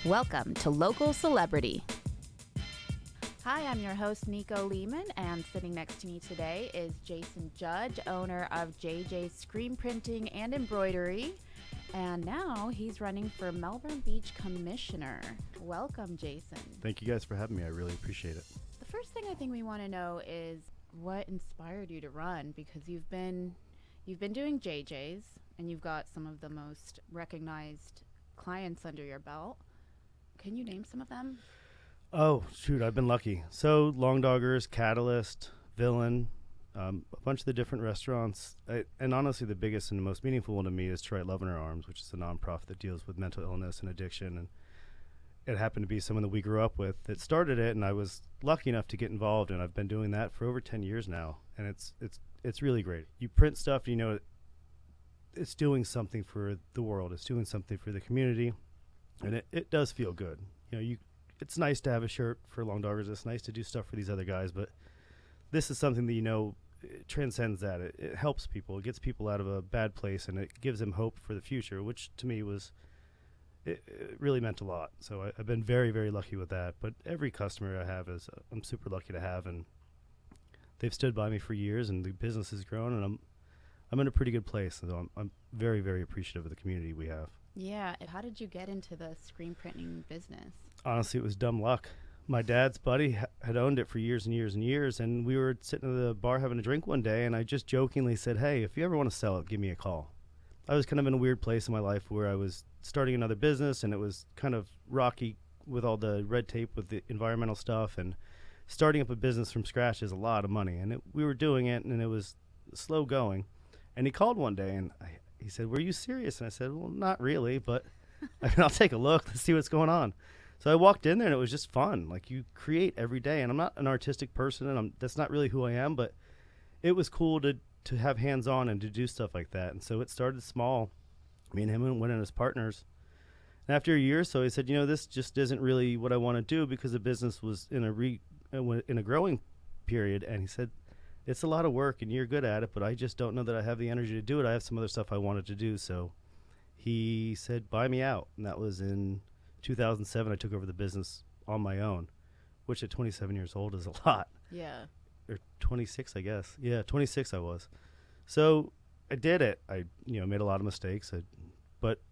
Welcome to Local Celebrity. Hi, I'm your host, Nico Lehman, and sitting next to me today is Jason Judge, owner of JJ's Screen Printing and Embroidery, and now he's running for Melbourne Beach Commissioner. Welcome, Jason. Thank you guys for having me. I really appreciate it. The first thing I think we want to know is what inspired you to run, because you've been doing JJ's, and you've got some of the most recognized clients under your belt. Can you name some of them? Oh, shoot, I've been lucky. So, Long Doggers, Catalyst, Villain, a bunch of the different restaurants. And honestly, the biggest and the most meaningful one to me is Try Love in Our Arms, which is a nonprofit that deals with mental illness and addiction. And it happened to be someone that we grew up with that started it, and I was lucky enough to get involved, and I've been doing that for over 10 years now. And it's really great. You print stuff, you know, it's doing something for the world. It's doing something for the community, and it does feel good. You know, it's nice to have a shirt for Long Doggers. It's nice to do stuff for these other guys, but this is something that, you know, it transcends that. It helps people. It gets people out of a bad place, and it gives them hope for the future, which to me was, it really meant a lot. So I've been very, very lucky with that. But every customer I have I'm super lucky to have, and they've stood by me for years, and the business has grown, and I'm in a pretty good place. So I'm very, very appreciative of the community we have. Yeah. How did you get into the screen printing business? Honestly, it was dumb luck. My dad's buddy had owned it for years and years and years, and we were sitting at the bar having a drink one day, and I just jokingly said, hey, if you ever want to sell it, give me a call. I was kind of in a weird place in my life where I was starting another business, and it was kind of rocky with all the red tape with the environmental stuff, and starting up a business from scratch is a lot of money, and we were doing it, and it was slow going. And he called one day, and he said, were you serious? And I said, well, not really, but I'll take a look. Let's see what's going on. So I walked in there, and it was just fun. Like, you create every day, and I'm not an artistic person, and that's not really who I am, but it was cool to have hands-on and to do stuff like that. And so it started small. Me and him went in as partners. And after a year or so, he said, you know, this just isn't really what I want to do, because the business was in a growing period. And he said, it's a lot of work, and you're good at it, but I just don't know that I have the energy to do it. I have some other stuff I wanted to do. So he said, buy me out. And that was in 2007. I took over the business on my own, which at 27 years old is a lot. Yeah. Or 26, I guess. Yeah, 26 I was. So I did it. I, made a lot of mistakes, but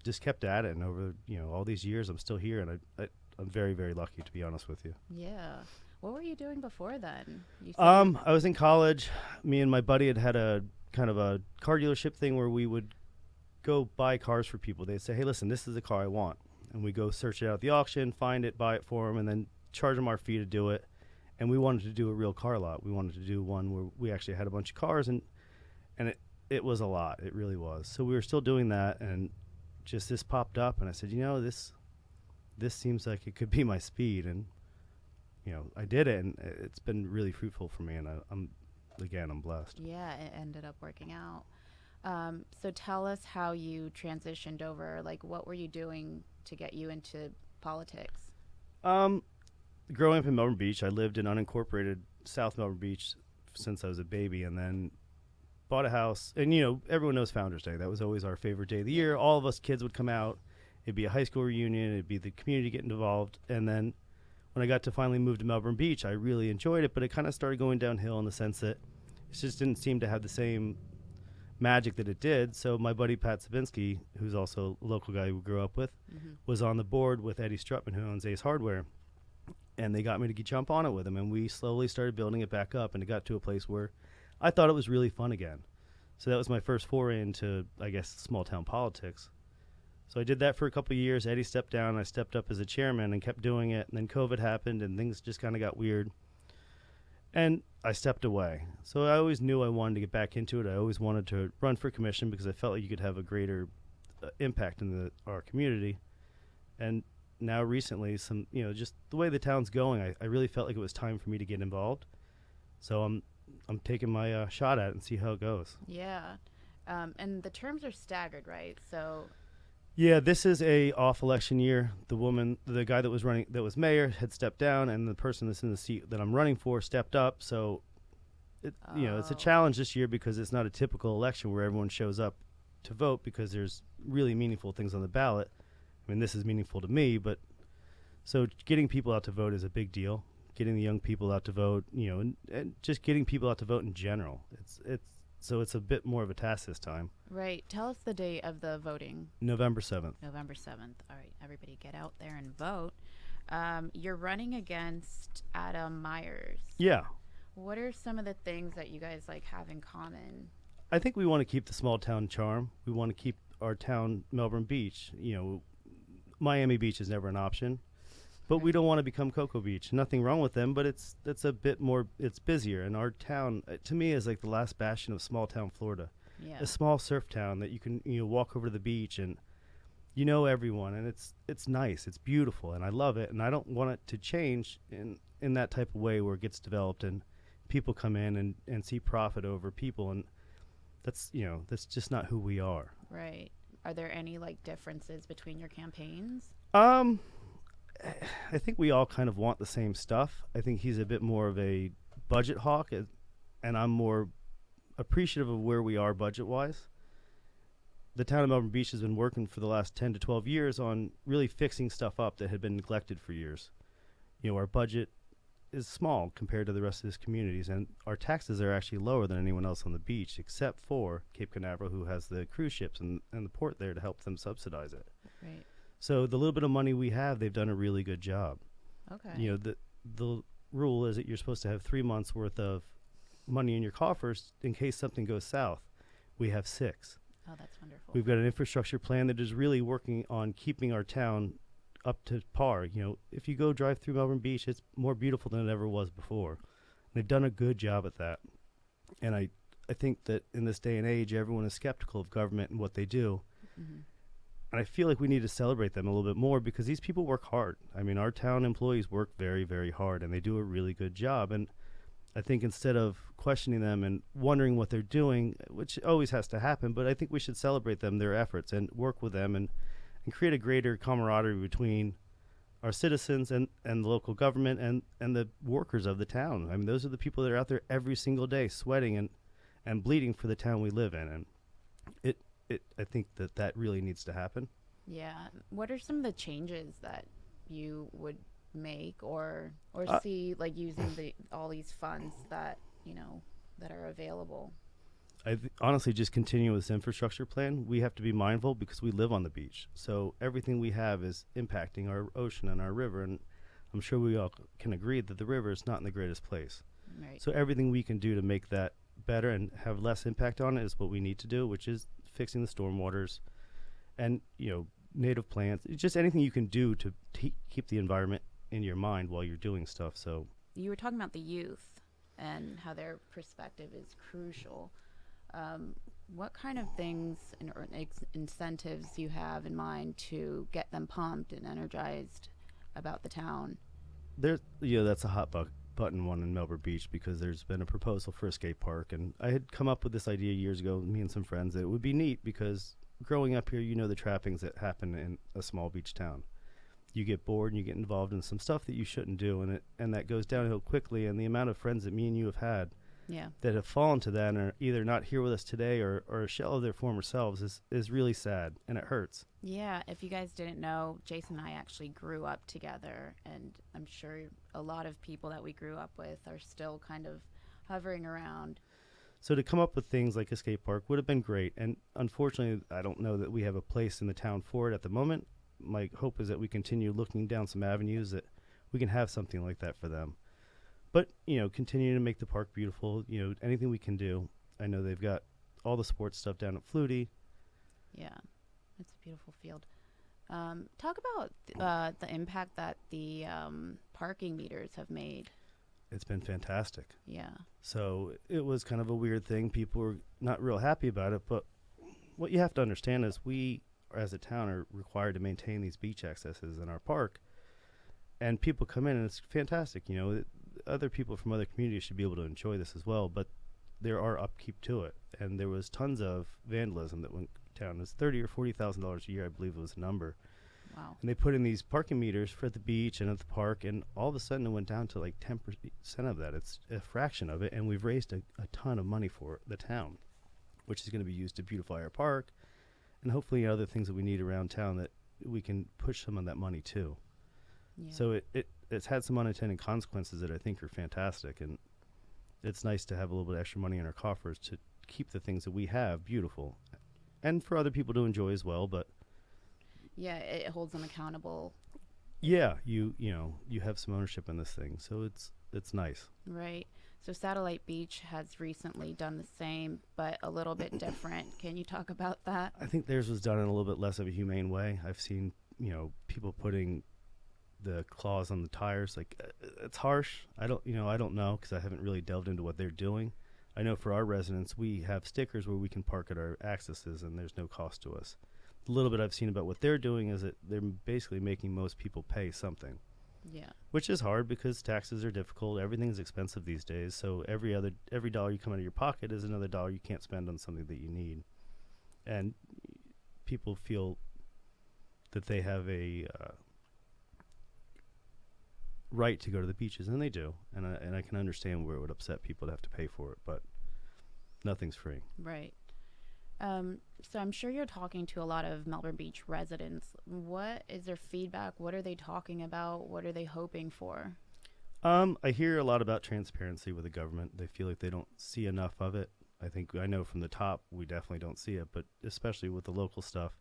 just kept at it. And over, all these years, I'm still here, and I'm very, very lucky, to be honest with you. Yeah. What were you doing before then? I was in college. Me and my buddy had a kind of a car dealership thing where we would go buy cars for people. They'd say, hey, listen, this is the car I want. And we go search it out at the auction, find it, buy it for them, and then charge them our fee to do it. And we wanted to do a real car lot. We wanted to do one where we actually had a bunch of cars, and it was a lot. It really was. So we were still doing that, and just this popped up, and I said, this seems like it could be my speed. And, I did it, and it's been really fruitful for me, and I'm blessed. Yeah, it ended up working out. So tell us how you transitioned over. Like, what were you doing to get you into politics? Growing up in Melbourne Beach, I lived in unincorporated South Melbourne Beach since I was a baby, and then bought a house. And, everyone knows Founders Day. That was always our favorite day of the year. All of us kids would come out. It'd be a high school reunion. It'd be the community getting involved. And then when I got to finally move to Melbourne Beach, I really enjoyed it, but it kind of started going downhill in the sense that it just didn't seem to have the same magic that it did. So my buddy Pat Sabinski, who's also a local guy we grew up with, was on the board with Eddie Strutman, who owns Ace Hardware. And they got me to jump on it with him, and we slowly started building it back up, and it got to a place where I thought it was really fun again. So that was my first foray into, I guess, small-town politics. So I did that for a couple of years. Eddie stepped down. I stepped up as a chairman and kept doing it, and then COVID happened, and things just kind of got weird. And I stepped away. So I always knew I wanted to get back into it. I always wanted to run for commission because I felt like you could have a greater impact in our community. And now recently, just the way the town's going, I really felt like it was time for me to get involved. So I'm taking my shot at it and see how it goes. Yeah. And the terms are staggered, right? So yeah, this is a off election year. The guy that was mayor had stepped down, and the person that's in the seat that I'm running for stepped up. So it's a challenge this year because it's not a typical election where everyone shows up to vote, because there's really meaningful things on the ballot. I mean, this is meaningful to me, but so getting people out to vote is a big deal. Getting the young people out to vote, and just getting people out to vote in general. It's a bit more of a task this time. Right. Tell us the date of the voting. November 7th. November 7th. All right. Everybody get out there and vote. You're running against Adam Myers. Yeah. What are some of the things that you guys have in common? I think we want to keep the small town charm. We want to keep our town, Melbourne Beach. Miami Beach is never an option. But we don't want to become Cocoa Beach. Nothing wrong with them, but it's a bit more, it's busier. And our town, to me, is like the last bastion of small town Florida. Yeah. A small surf town that you can walk over to the beach and everyone. And it's nice. It's beautiful. And I love it. And I don't want it to change in that type of way where it gets developed and people come in and see profit over people. And that's just not who we are. Right. Are there any differences between your campaigns? I think we all kind of want the same stuff. I think he's a bit more of a budget hawk, and I'm more appreciative of where we are budget-wise. The town of Melbourne Beach has been working for the last 10 to 12 years on really fixing stuff up that had been neglected for years. Our budget is small compared to the rest of this communities, and our taxes are actually lower than anyone else on the beach, except for Cape Canaveral, who has the cruise ships and the port there to help them subsidize it. Right. So the little bit of money we have, they've done a really good job. Okay. The rule is that you're supposed to have 3 months worth of money in your coffers in case something goes south. We have 6. Oh, that's wonderful. We've got an infrastructure plan that is really working on keeping our town up to par. If you go drive through Melbourne Beach, it's more beautiful than it ever was before. And they've done a good job at that. And I think that in this day and age, everyone is skeptical of government and what they do. Mm-hmm. And I feel like we need to celebrate them a little bit more because these people work hard. I mean, our town employees work very, very hard, and they do a really good job. And I think instead of questioning them and wondering what they're doing, which always has to happen, but I think we should celebrate them, their efforts, and work with them and create a greater camaraderie between our citizens and the local government and the workers of the town. I mean, those are the people that are out there every single day sweating and bleeding for the town we live in. And I think that really needs to happen. Yeah. What are some of the changes that you would make or see using all these funds that that are available? Honestly just continue with this infrastructure plan. We have to be mindful because we live on the beach. So everything we have is impacting our ocean and our river. And I'm sure we all can agree that the river is not in the greatest place. Right. So everything we can do to make that better and have less impact on it is what we need to do, which is fixing the stormwaters and, native plants. It's just anything you can do to keep the environment in your mind while you're doing stuff. So you were talking about the youth and how their perspective is crucial. What kind of things or incentives do you have in mind to get them pumped and energized about the town? That's a hot button one in Melbourne Beach because there's been a proposal for a skate park, and I had come up with this idea years ago, me and some friends, that it would be neat because growing up here, the trappings that happen in a small beach town. You get bored and you get involved in some stuff that you shouldn't do, and that goes downhill quickly. And the amount of friends that me and you have had that have fallen to that and are either not here with us today or a shell of their former selves is really sad, and it hurts. Yeah, if you guys didn't know, Jason and I actually grew up together, and I'm sure a lot of people that we grew up with are still kind of hovering around. So to come up with things like a skate park would have been great, and unfortunately, I don't know that we have a place in the town for it at the moment. My hope is that we continue looking down some avenues that we can have something like that for them. But, continue to make the park beautiful, anything we can do. I know they've got all the sports stuff down at Flutie. Yeah, it's a beautiful field. Talk about the impact that the parking meters have made. It's been fantastic. Yeah. So it was kind of a weird thing. People were not real happy about it. But what you have to understand is we, as a town, are required to maintain these beach accesses in our park. And people come in, and it's fantastic. Other people from other communities should be able to enjoy this as well. But there are upkeep to it. And there was tons of vandalism that went down. It was $30,000 or $40,000 a year, I believe it was the number. Wow. And they put in these parking meters for the beach and at the park, and all of a sudden it went down to 10% of that. It's a fraction of it, and we've raised a ton of money for the town, which is going to be used to beautify our park and hopefully other things that we need around town that we can push some of that money too. Yeah. So it's had some unintended consequences that I think are fantastic, and it's nice to have a little bit extra money in our coffers to keep the things that we have beautiful, and for other people to enjoy as well. But yeah, it holds them accountable. yeah, you have some ownership in this thing, so it's nice. Right. So Satellite Beach has recently done the same, but a little bit different. Can you talk about that? I think theirs was done in a little bit less of a humane way. I've seen people putting the claws on the tires. Like, it's harsh. I don't know because I haven't really delved into what they're doing. I know for our residents, we have stickers where we can park at our accesses, and there's no cost to us. The little bit I've seen about what they're doing is that they're basically making most people pay something. Yeah. Which is hard because taxes are difficult. Everything's expensive these days. So every dollar you come out of your pocket is another dollar you can't spend on something that you need. And people feel that they have a right to go to the beaches, and they do. And I can understand where it would upset people to have to pay for it, but nothing's free. Right. So I'm sure you're talking to a lot of Melbourne Beach residents. What is their feedback? What are they talking about? What are they hoping for? I hear a lot about transparency with the government. They feel like they don't see enough of it. I know from the top we definitely don't see it, but especially with the local stuff.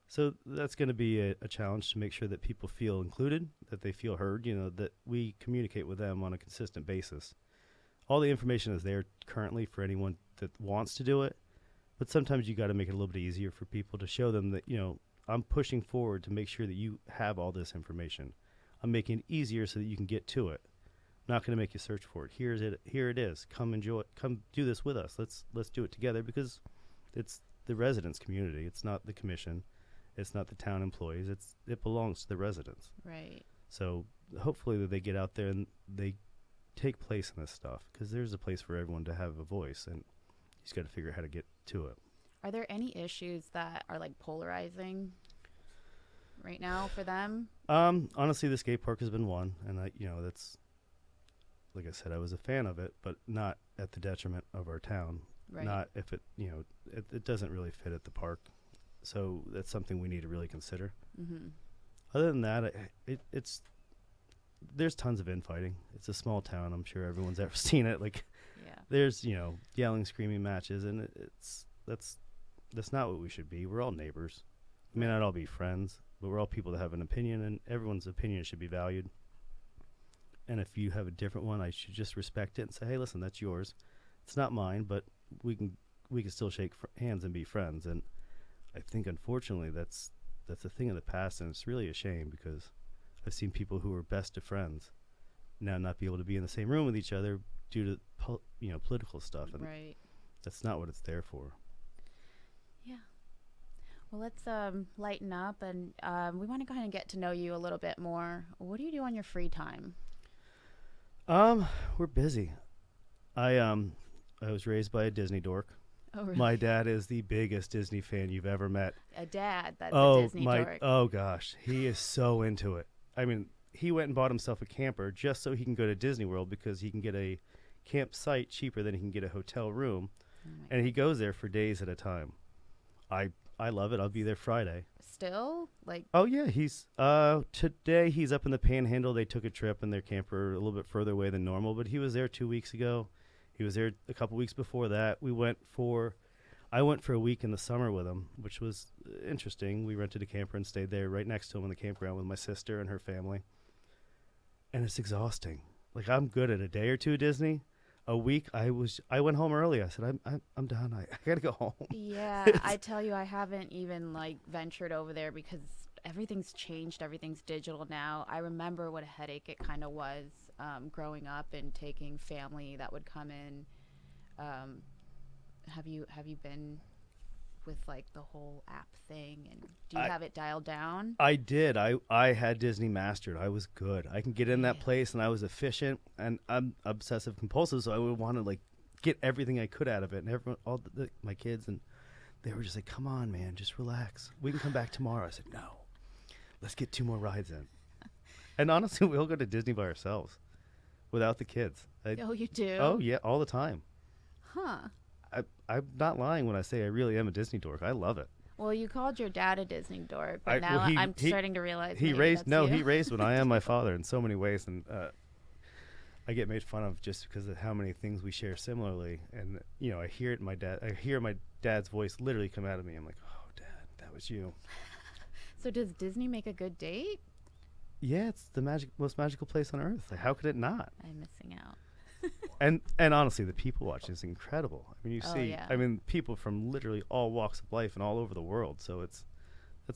So that's going to be a challenge to make sure that people feel included, that they feel heard, that we communicate with them on a consistent basis. All the information is there currently for anyone that wants to do it. But sometimes you got to make it a little bit easier for people to show them that, I'm pushing forward to make sure that you have all this information. I'm making it easier so that you can get to it. I'm not going to make you search for it. Here it is. Come enjoy it. Come do this with us. Let's do it together, because it's the residents' community. It's not the commission. It's not the town employees. It belongs to the residents. Right. So hopefully that they get out there and they take place in this stuff, because there's a place for everyone to have a voice, and you just got to figure out how to get to it. Are there any issues that are like polarizing right now for them? Honestly, the skate park has been one, and that's, like I said, I was a fan of it, but not at the detriment of our town. Right. Not if it doesn't really fit at the park. So that's something we need to really consider. Mm-hmm. Other than that, there's tons of infighting. It's a small town. I'm sure everyone's ever seen it. Like, yeah. There's yelling, screaming matches, and that's not what we should be. We're all neighbors. We may not all be friends, but we're all people that have an opinion, and everyone's opinion should be valued. And if you have a different one, I should just respect it and say, hey, listen, that's yours. It's not mine, but we can still shake hands and be friends. And I think, unfortunately, that's a thing of the past, and it's really a shame, because I've seen people who were best of friends now not be able to be in the same room with each other due to political stuff, and right. That's not what it's there for. Yeah. Well, let's lighten up, and we want to go ahead and get to know you a little bit more. What do you do on your free time? We're busy. I was raised by a Disney dork. Oh, really? My dad is the biggest Disney fan you've ever met. A dad that's a Disney dork. Oh gosh, he is so into it. I mean, he went and bought himself a camper just so he can go to Disney World, because he can get a campsite cheaper than he can get a hotel room, and he goes there for days at a time. I love it. I'll be there Friday. Still? Oh yeah, he's today he's up in the Panhandle. They took a trip in their camper a little bit further away than normal, but he was there 2 weeks ago. He was there a couple weeks before that. I went for a week in the summer with him, which was interesting. We rented a camper and stayed there right next to him in the campground with my sister and her family. And it's exhausting. Like, I'm good at a day or two at Disney. A week, I went home early. I said, I'm done. I got to go home. Yeah, I tell you, I haven't even ventured over there because everything's changed. Everything's digital now. I remember what a headache it kind of was growing up and taking family that would come in. Have you been with the whole app thing, and do you have it dialed down? I did. I had Disney mastered. I was good. I can get in that place, and I was efficient, and I'm obsessive compulsive, so I would want to get everything I could out of it. And everyone, my kids, and they were just like, "Come on, man, just relax. We can come back tomorrow." I said, "No, let's get 2 more rides in." And honestly, we'll go to Disney by ourselves, without the kids. Oh, you do? Oh yeah, all the time. Huh. I'm not lying when I say I really am a Disney dork. I love it. Well, you called your dad a Disney dork, but Well, now I'm starting to realize he maybe raised that's you. he raised when I am my father in so many ways, and I get made fun of just because of how many things we share similarly. And I hear my dad's voice literally come out of me. I'm like, oh, Dad, that was you. So does Disney make a good date? Yeah, it's the most magical place on earth. Like, how could it not? I'm missing out. And honestly, the people watching is incredible. I mean, people from literally all walks of life and all over the world. So it's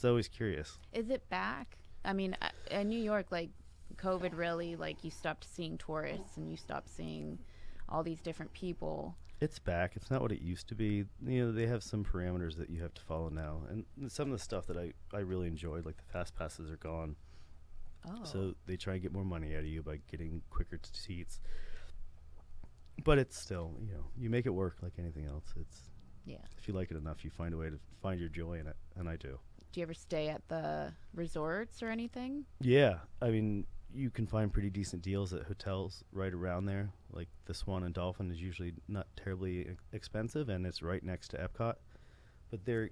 always curious. Is it back? I mean, in New York, like COVID really, like you stopped seeing tourists and you stopped seeing all these different people. It's back. It's not what it used to be. They have some parameters that you have to follow now. And some of the stuff that I really enjoyed, like the fast passes, are gone. Oh. So they try and get more money out of you by getting quicker seats. But it's still, you make it work like anything else. If you like it enough, you find a way to find your joy in it, and I do. Do you ever stay at the resorts or anything? Yeah. I mean, you can find pretty decent deals at hotels right around there. Like the Swan and Dolphin is usually not terribly expensive, and it's right next to Epcot. But their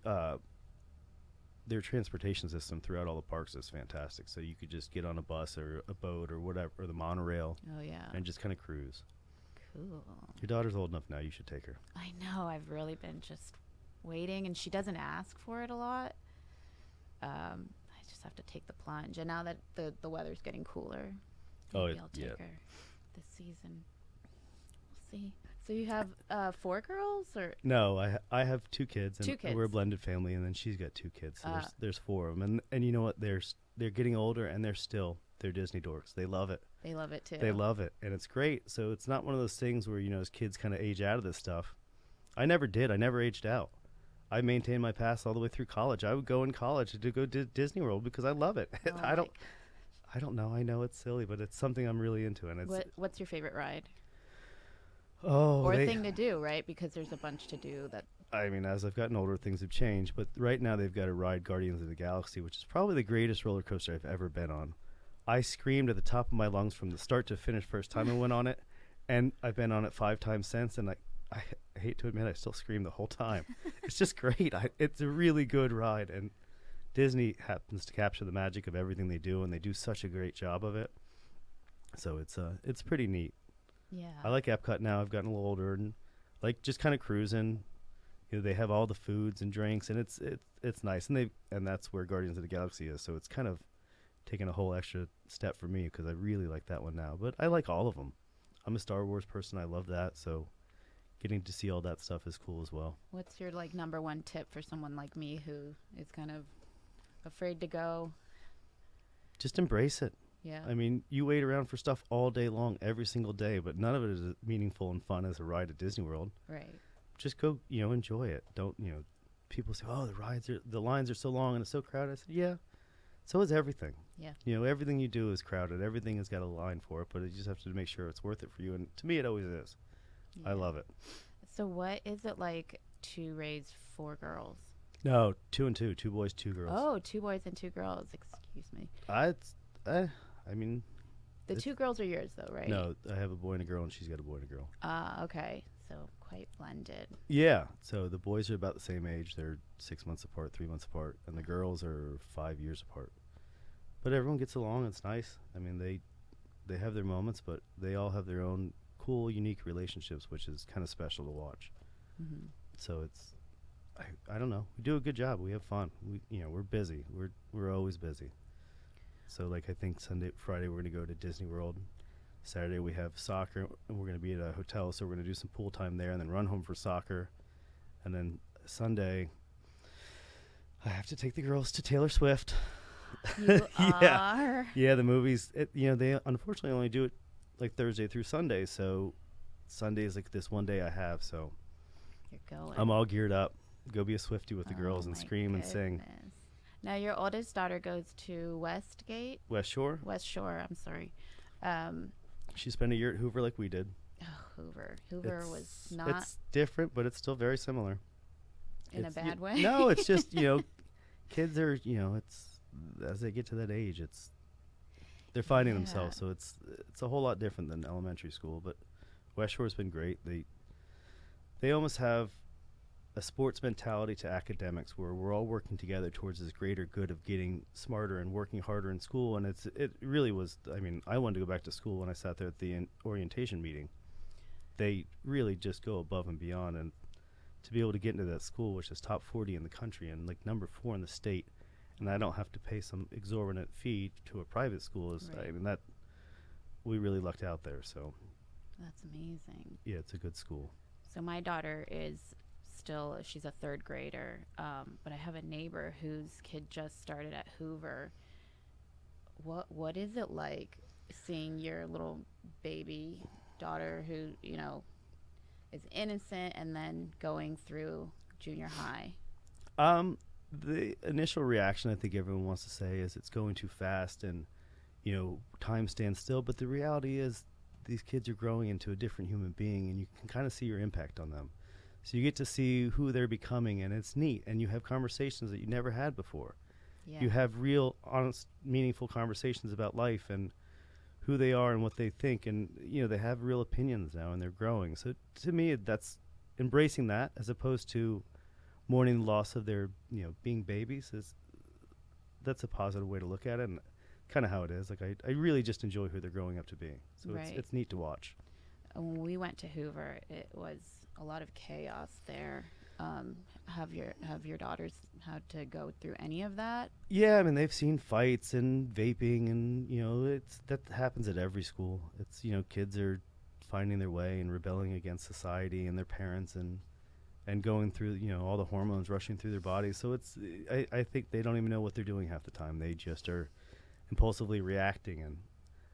transportation system throughout all the parks is fantastic. So you could just get on a bus or a boat or whatever, or the monorail. Oh, yeah. And just kind of cruise. Cool. Your daughter's old enough now. You should take her. I know. I've really been just waiting, and she doesn't ask for it a lot. I just have to take the plunge. And now that the weather's getting cooler, maybe I'll take her this season. We'll see. So you have 4 girls, or no? I have 2 kids, and 2 kids. we're a blended family, and then she's got 2 kids. So there's 4 of them, and you know what? They're getting older, and they're Disney dorks. They love it. They love it too. They love it, and it's great. So it's not one of those things where as kids kind of age out of this stuff. I never did. I never aged out. I maintained my pass all the way through college. I would go in college to go to Disney World because I love it. Oh, I don't know. I know it's silly, but it's something I'm really into. And what's your favorite ride? Or thing to do, right? Because there's a bunch to do. I mean, as I've gotten older, things have changed. But right now they've got to ride Guardians of the Galaxy, which is probably the greatest roller coaster I've ever been on. I screamed at the top of my lungs from the start to finish first time I went on it, and I've been on it 5 times since, and I hate to admit I still scream the whole time. It's just great. It's a really good ride, and Disney happens to capture the magic of everything they do, and they do such a great job of it. So it's pretty neat. Yeah. I like Epcot now. I've gotten a little older and like just kind of cruising. They have all the foods and drinks, and it's nice, and that's where Guardians of the Galaxy is. So it's kind of taking a whole extra step for me because I really like that one now. But I like all of them. I'm a Star Wars person. I love that. So getting to see all that stuff is cool as well. What's your number one tip for someone like me who is kind of afraid to go? Just embrace it. Yeah. I mean, you wait around for stuff all day long, every single day, but none of it is as meaningful and fun as a ride at Disney World. Right. Just go, enjoy it. Don't, people say, oh, the lines are so long and it's so crowded. I said, yeah, so is everything. Yeah. Everything you do is crowded. Everything has got a line for it, but you just have to make sure it's worth it for you. And to me, it always is. Yeah. I love it. So what is it like to raise 4 girls? No, 2 and 2. 2 boys, 2 girls. Oh, 2 boys and 2 girls. Excuse me. I mean, the 2 girls are yours, though, right? No, I have a boy and a girl, and she's got a boy and a girl. Okay. So quite blended. Yeah. So the boys are about the same age. They're 6 months apart, 3 months apart, and the girls are 5 years apart. But everyone gets along. It's nice. I mean, they have their moments, but they all have their own cool, unique relationships, which is kind of special to watch. Mm-hmm. So it's, I don't know. We do a good job. We have fun. We're busy. We're always busy. So I think Friday we're going to go to Disney World. Saturday we have soccer, and we're going to be at a hotel, so we're going to do some pool time there and then run home for soccer. And then Sunday, I have to take the girls to Taylor Swift. You are? Yeah, the movies, they unfortunately only do it Thursday through Sunday, so Sunday is this one day I have, so you're going. I'm all geared up. Go be a Swiftie with the girls and scream and sing. Now, your oldest daughter goes to West Shore, I'm sorry. She spent a year at Hoover like we did. Oh, Hoover was not. It's different, but it's still very similar. In a bad way? No, it's just, kids are, it's as they get to that age, they're finding themselves. So it's a whole lot different than elementary school. But West Shore's been great. They almost have a sports mentality to academics where we're all working together towards this greater good of getting smarter and working harder in school. And it really was, I mean, I wanted to go back to school when I sat there at the orientation meeting. They really just go above and beyond. And to be able to get into that school, which is top 40 in the country and like number 4 in the state, and I don't have to pay some exorbitant fee to a private school is, Right. I mean, that we really lucked out there. So That's amazing. yeah, it's a good school. So my daughter she's a 3rd grader, but I have a neighbor whose kid just started at Hoover. What is it like seeing your little baby daughter who, is innocent and then going through junior high? The initial reaction I think everyone wants to say is it's going too fast and, time stands still. But the reality is these kids are growing into a different human being, and you can kind of see your impact on them. So you get to see who they're becoming, and it's neat. And you have conversations that you never had before. Yeah. You have real, honest, meaningful conversations about life and who they are and what they think. And, they have real opinions now, and they're growing. So to me, that's embracing that as opposed to mourning the loss of their, being babies. That's a positive way to look at it, and kind of how it is. Like, I really just enjoy who they're growing up to be. So Right. it's neat to watch. When we went to Hoover, it was a lot of chaos there. Have your daughters had to go through any of that? Yeah, I mean, they've seen fights and vaping, and that happens at every school. It's kids are finding their way and rebelling against society and their parents, and going through all the hormones rushing through their bodies. So I think they don't even know what they're doing half the time. They just are impulsively reacting, and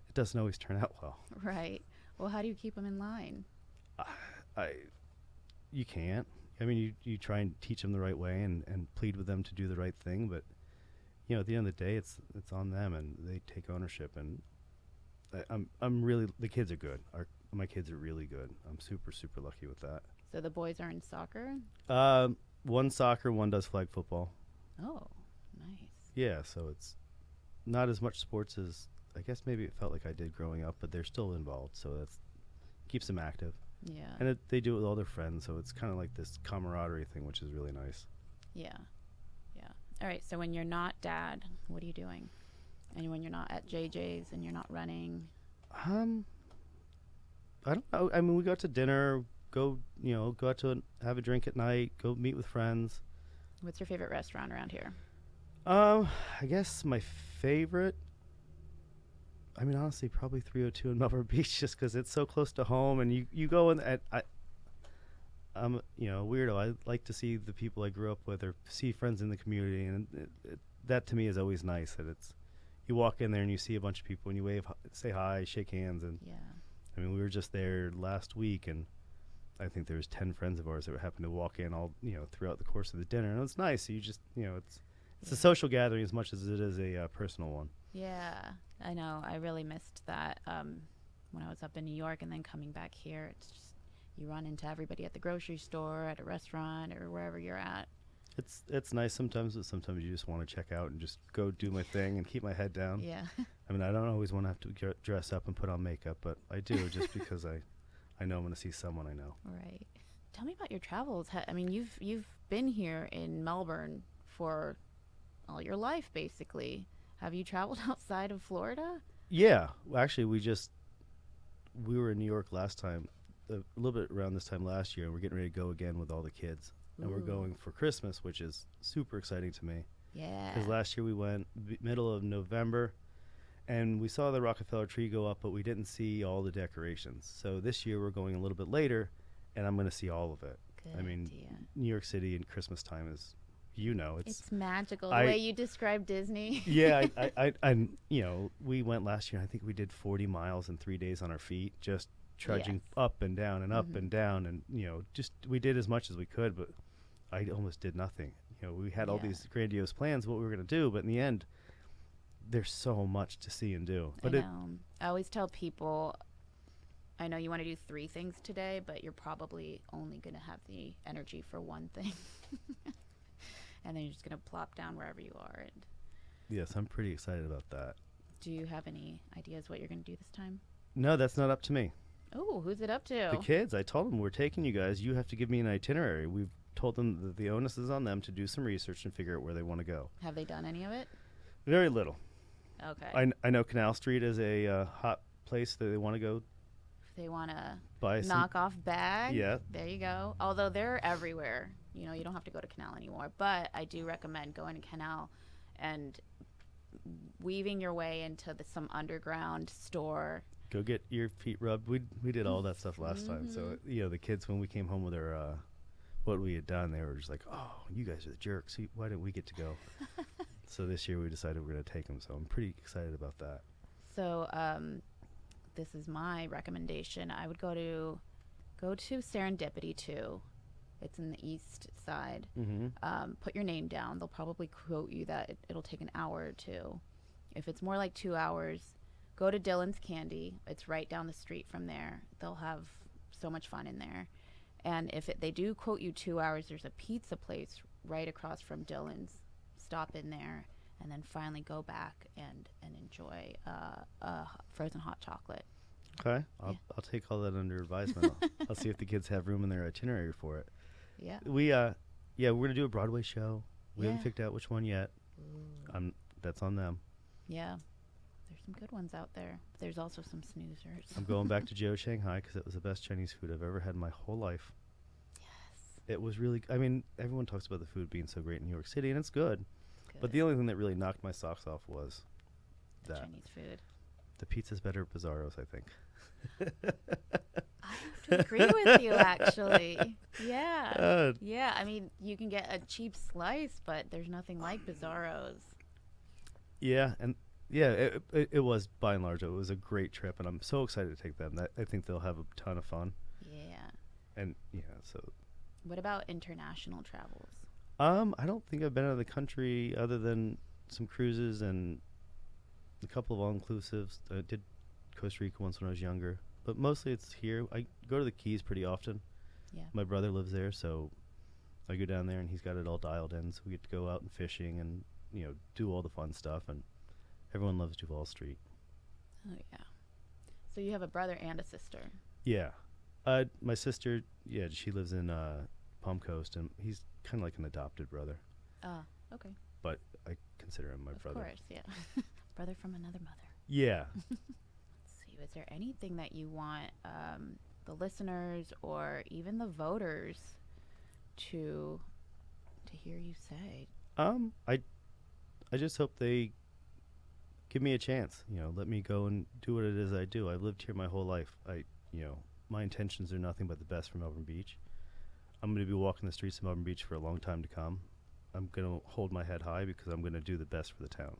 it doesn't always turn out well. Right. Well, how do you keep them in line? You can't. I mean, you try and teach them the right way and plead with them to do the right thing, but at the end of the day, it's on them, and they take ownership. And I'm really, the kids are good. My kids are really good. I'm super, super lucky with that. So the boys are in soccer? One soccer, one does flag football. Oh, nice. Yeah, so it's not as much sports as I guess maybe it felt like I did growing up, but they're still involved, so that keeps them active. Yeah. And they do it with all their friends, so it's kind of like this camaraderie thing, which is really nice. Yeah. Yeah. All right, so when you're not dad, what are you doing? And when you're not at JJ's and you're not running? I don't know. I mean, we go out to dinner, go out to have a drink at night, go meet with friends. What's your favorite restaurant around here? I guess my favorite, I mean, honestly, probably 302 in Melbourne Beach, just because it's so close to home, and you go in. I'm a weirdo. I like to see the people I grew up with or see friends in the community, and that to me is always nice. That you walk in there and you see a bunch of people and you wave, say hi, shake hands, and Yeah. I mean, we were just there last week, and I think there was 10 friends of ours that happened to walk in all throughout the course of the dinner, and it's nice. You just it's a social gathering as much as it is a personal one. Yeah, I know. I really missed that when I was up in New York, and then coming back here. It's just you run into everybody at the grocery store, at a restaurant, or wherever you're at. It's nice sometimes, but sometimes you just want to check out and just go do my thing and keep my head down. Yeah. I mean, I don't always want to have to dress up and put on makeup, but I do just because I know I'm going to see someone I know. Right. Tell me about your travels. I mean, you've been here in Melbourne for all your life, basically. Have you traveled outside of Florida? Yeah. Well, actually, we were in New York last time, a little bit around this time last year, and we're getting ready to go again with all the kids. And we're Ooh. going for Christmas, which is super exciting to me. Yeah. Because last year we went middle of November, and we saw the Rockefeller tree go up, but we didn't see all the decorations. So this year we're going a little bit later, and I'm going to see all of it. Good I mean, idea. New York City and Christmas time is, It's magical. The way you describe Disney. Yeah, I we went last year. I think we did 40 miles in 3 days on our feet, just trudging Yes. up and down and up and down, and just we did as much as we could, but I almost did nothing. We had all Yeah. these grandiose plans what we were going to do, but in the end, there's so much to see and do. But I know. I always tell people, I know you want to do 3 things today, but you're probably only going to have the energy for one thing. And then you're just going to plop down wherever you are. And yes, I'm pretty excited about that. do you have any ideas what you're going to do this time? No, that's not up to me. Oh, who's it up to? The kids, I told them we're taking you guys. You have to give me an itinerary. told them that the onus is on them to do some research and figure out where they want to go. Have they done any of it? Very little. Okay. I know Canal Street is a hot place that they want to go. If they want to Buy knock off bag, Yeah. there you go. Although they're everywhere. You know, you don't have to go to Canal anymore. But I do recommend going to Canal and weaving your way into some underground store. Go get your feet rubbed. We did all that stuff last time. So, the kids, when we came home with our what we had done, they were just like, oh, you guys are the jerks. Why didn't we get to go? So this year we decided we're going to take them. So I'm pretty excited about that. So this is my recommendation. I would go to Serendipity too. It's in the east side. Put your name down. They'll probably quote you that it'll take an hour or two. If it's more like 2 hours, go to Dylan's Candy. It's right down the street from there. They'll have so much fun in there. And if they do quote you 2 hours, there's a pizza place right across from Dylan's. Stop in there and then finally go back and enjoy frozen hot chocolate. Okay. I'll take all that under advisement. I'll see if the kids have room in their itinerary for it. Yeah. We're going to do a Broadway show. We haven't picked out which one yet. That's on them. Yeah. There's some good ones out there. But there's also some snoozers. I'm going back to Joe Shanghai because it was the best Chinese food I've ever had in my whole life. Yes. It was really, everyone talks about the food being so great in New York City, and it's good. But the only thing that really knocked my socks off was the Chinese food. The pizza's better at Bizarro's, I think. I have to agree with you, actually. Yeah. Yeah, I mean, you can get a cheap slice, but there's nothing like Bizarro's. Yeah, and it was, by and large, it was a great trip, and I'm so excited to take them. I think they'll have a ton of fun. Yeah. And, so. What about international travels? I don't think I've been out of the country other than some cruises and a couple of all-inclusives. I did Costa Rica once when I was younger, but mostly it's here. I go to the Keys pretty often. Yeah. My brother lives there, so I go down there and he's got it all dialed in, so we get to go out and fishing and, do all the fun stuff, and everyone loves Duval Street. Oh, yeah. So you have a brother and a sister. Yeah. My sister, she lives in Palm Coast, and he's kind of like an adopted brother. Okay. But I consider him my brother. Of course, yeah. Brother from another mother. Yeah. Let's see. Is there anything that you want the listeners or even the voters to hear you say? I just hope they give me a chance. Let me go and do what it is I do. I've lived here my whole life. My intentions are nothing but the best for Melbourne Beach. I'm going to be walking the streets of Melbourne Beach for a long time to come. I'm going to hold my head high because I'm going to do the best for the town.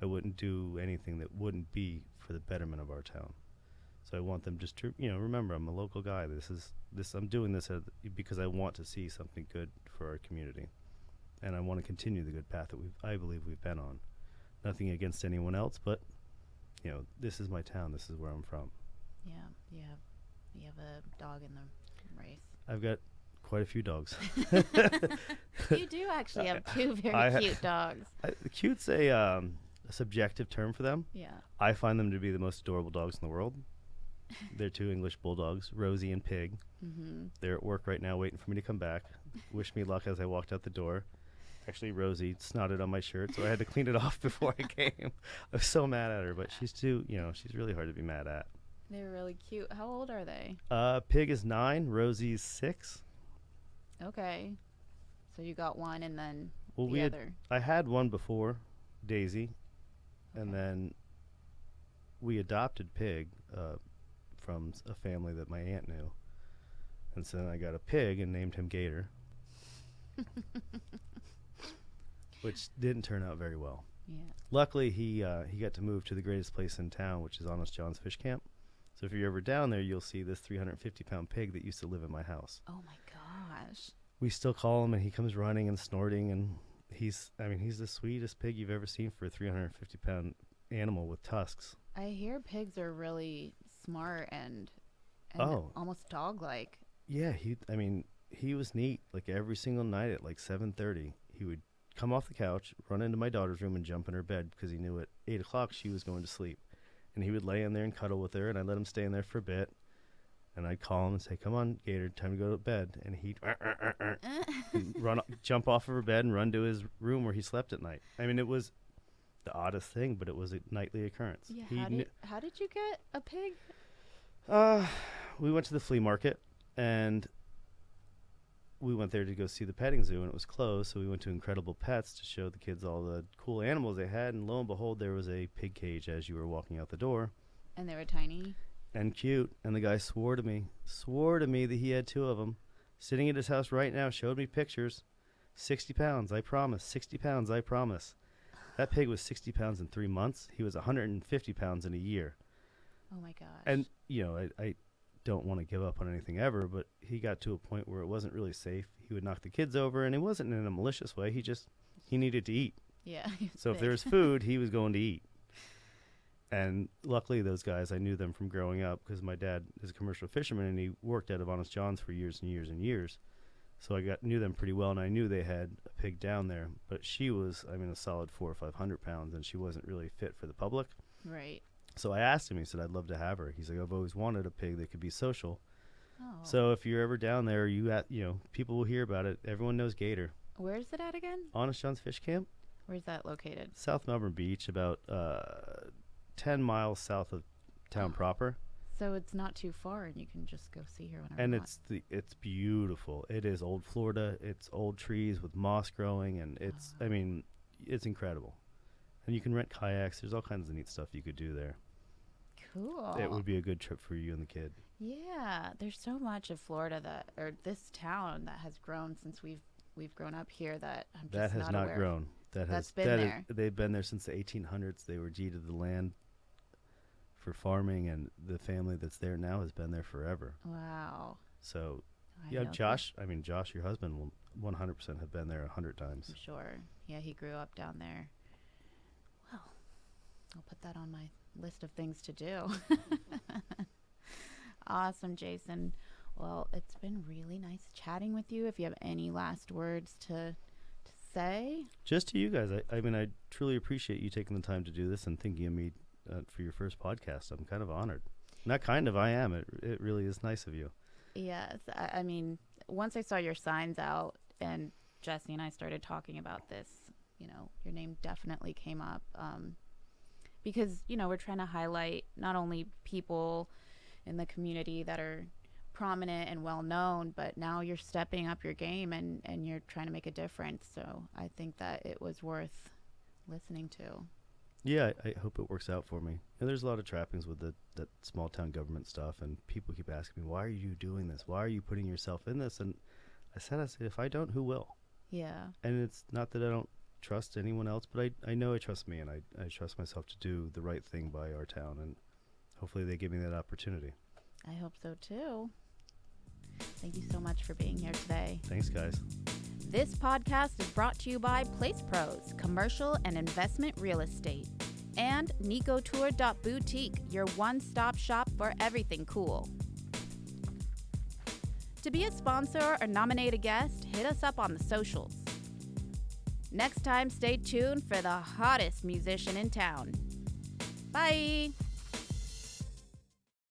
I wouldn't do anything that wouldn't be for the betterment of our town. So I want them just to, remember, I'm a local guy. I'm doing this because I want to see something good for our community. And I want to continue the good path that I believe we've been on. Nothing against anyone else, but, this is my town. This is where I'm from. Yeah, you have a dog in the race. I've got quite a few dogs. You do actually have two very cute dogs. Cute's a subjective term for them. Yeah. I find them to be the most adorable dogs in the world. They're two English bulldogs, Rosie and Pig. Mm-hmm. They're at work right now waiting for me to come back. Wish me luck as I walked out the door. Actually, Rosie snotted on my shirt, so I had to clean it off before I came. I was so mad at her, but she's she's really hard to be mad at. They're really cute. How old are they? Pig is 9, Rosie's 6. Okay. So you got one and then the other. I had one before, Daisy, and then we adopted Pig from a family that my aunt knew. And so then I got a pig and named him Gator. Which didn't turn out very well. Yeah. Luckily, he got to move to the greatest place in town, which is Honest John's Fish Camp. So if you're ever down there, you'll see this 350-pound pig that used to live in my house. Oh, my gosh. We still call him, and he comes running and snorting, and he's the sweetest pig you've ever seen for a 350-pound animal with tusks. I hear pigs are really smart and almost dog-like. Yeah, he was neat. Like every single night at like 7:30, he would come off the couch, run into my daughter's room, and jump in her bed because he knew at 8 o'clock she was going to sleep. And he would lay in there and cuddle with her, and I let him stay in there for a bit. And I'd call him and say, come on, Gator, time to go to bed. And he'd and jump off of her bed and run to his room where he slept at night. I mean, it was the oddest thing, but it was a nightly occurrence. Yeah, how did you get a pig? We went to the flea market, and we went there to go see the petting zoo, and it was closed, so we went to Incredible Pets to show the kids all the cool animals they had, and lo and behold, there was a pig cage as you were walking out the door. And they were tiny? And cute, and the guy swore to me that he had 2 of them, sitting at his house right now, showed me pictures. 60 pounds, I promise. 60 pounds, I promise. That pig was 60 pounds in 3 months. He was 150 pounds in a year. Oh, my gosh. And, you know, I don't want to give up on anything ever, but he got to a point where it wasn't really safe. He would knock the kids over, and it wasn't in a malicious way. He needed to eat. Yeah. So if there was food, he was going to eat. And luckily, those guys, I knew them from growing up because my dad is a commercial fisherman, and he worked out of Honest John's for years and years and years. So I knew them pretty well, and I knew they had a pig down there. But she was, I mean, a solid 400 or 500 pounds, and she wasn't really fit for the public. Right. So I asked him. He said, I'd love to have her. He's like, I've always wanted a pig that could be social. Oh. So if you're ever down there, people will hear about it. Everyone knows Gator. Where's it at again? Honest John's Fish Camp. Where's that located? South Melbourne Beach, about 10 miles south of town proper. So it's not too far, and you can just go see her whenever And you want. it's beautiful. It is old Florida. It's old trees with moss growing, and it's incredible. And you can rent kayaks. There's all kinds of neat stuff you could do there. Cool. It would be a good trip for you and the kid. Yeah, there's so much of Florida or this town that has grown since we've grown up here that I'm just that has not aware grown. That's been there. They've been there since the 1800s. They were deeded the land for farming, and the family that's there now has been there forever. Wow. So, Josh, your husband will 100% have been there 100 times. I'm sure. Yeah, he grew up down there. Well, I'll put that on my list of things to do. Awesome, Jason. Well, it's been really nice chatting with you. If you have any last words to say? Just to you guys. I truly appreciate you taking the time to do this and thinking of me for your first podcast. I'm kind of honored. Not kind of, I am. It really is nice of you. Yes. I mean, once I saw your signs out and Jesse and I started talking about this, your name definitely came up because, we're trying to highlight not only people in the community that are prominent and well known, but now you're stepping up your game and you're trying to make a difference. So I think that it was worth listening to. Yeah, I hope it works out for me. And there's a lot of trappings with that small town government stuff, and people keep asking me, why are you doing this? Why are you putting yourself in this? And I said, if I don't, who will? Yeah. And it's not that I don't trust anyone else, but I know I trust me, and I trust myself to do the right thing by our town, and hopefully they give me that opportunity. I hope so too. Thank you so much for being here today. Thanks, guys. This podcast is brought to you by Place Pros, Commercial and Investment Real Estate, and NicoTour.Boutique, your one-stop shop for everything cool. To be a sponsor or nominate a guest, hit us up on the socials. Next time, stay tuned for the hottest musician in town. Bye!